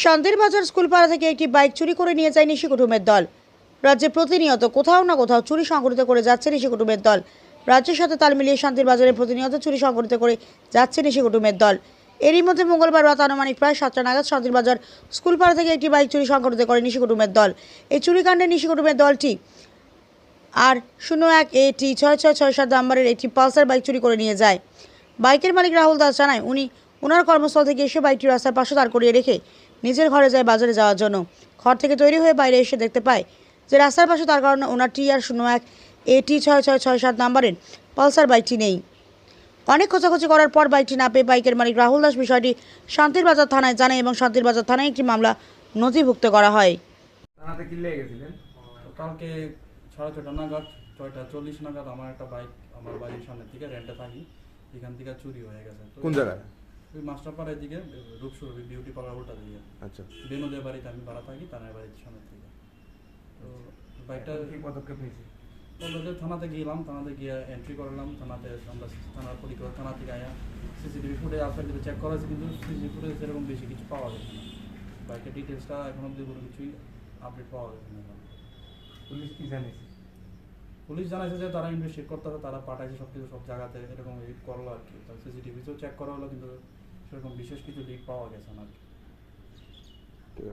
শান্তির বাজার স্কুল পাড়া থেকে একটি বাইক চুরি করে নিয়ে যায় নিশি কুটুমের দল। রাজ্যে প্রতিনিয়ত কোথাও না কোথাও চুরি সংঘটিত করে যাচ্ছে নিশি কুটুমের দল। রাজ্যের সাথে তাল মিলিয়ে শান্তির বাজারে প্রতিনিয়ত চুরি সংঘটিত করে যাচ্ছে নিশি কুটুমের দল। এরই মধ্যে মঙ্গলবার রাত আনুমানিক প্রায় 7টা নাগাদ শান্তির বাজার স্কুল পাড়া থেকে একটি বাইক চুরি সংঘটিত করে নিশি কুটুমের দল। এই চুরিকাণ্ডে নিশি কুটুমের দলটি R01AT6667 নাম্বারের একটি পালসার বাইক চুরি করে নিয়ে যায়। বাইকের মালিক রাহুল দাস জানায় ওনার কর্মস্থল থেকে এসে বাইকটি রাস্তার পাশে দাঁড় করিয়ে রেখে নিজের ঘরে যায় বাজারে যাওয়ার জন্য। ঘর থেকে তৈরি হয়ে বাইরে এসে দেখতে পায় যে রাস্তার পাশে তার কারণে ওনার TR01AT6667 নাম্বারের পালসার বাইকটি নেই। অনেক খোঁজাখুঁজি করার পর বাইকটি না পেয়ে বাইকের মালিক রাহুল দাস বিষয়টি শান্তির বাজার থানায় জানায় এবং শান্তির বাজার থানায় একটি মামলা নথিভুক্ত করা হয়। থানাতে কি লেগে গেছিলেন? কালকে 6:30 নাগাদ 6:40 নাগাদ আমার একটা বাইক আমার বাড়ির সামনের দিকে রেন্টে থাকি, এখান থেকে চুরি হয়ে গেছে। কোন জায়গায়? ওই মাস্টারপাড়ার দিকে, রূপসুরভি বিউটি পার্লার উল্টা দিকে। আচ্ছা, বেনুদের বাড়িতে আমি ভাড়া থাকি, তার বাড়ির সামনের দিকে। তো বাইকটা কি পদক্ষেপ নিয়েছি? থানাতে গেলাম, থানাতে গিয়ে এন্ট্রি করলাম। থানাতে আমরা থানার পরিকর থানা থেকে আয়া সিসিটিভি ফুটেজ আসার দিকে চেক করা হয়েছে, কিন্তু সিসিটিভি ফুটেজ সেরকম বেশি কিছু পাওয়া গেছে না। বাইকের ডিটেলসটা এখন অব্দি কোনো কিছুই আপডেট পাওয়া গেছে না। পুলিশ কি জানিয়েছে? পুলিশ জানাইছে যে তারা ইনভেস্টিগেট করতে হবে, তারা পাঠাইছে সব কিছু সব জায়গাতে এরকম করলো আর কি। সিসিটিভিতেও চেক করা হলো, কিন্তু সেরকম বিশেষ কিছু লিড পাওয়া গেছে না আর কি।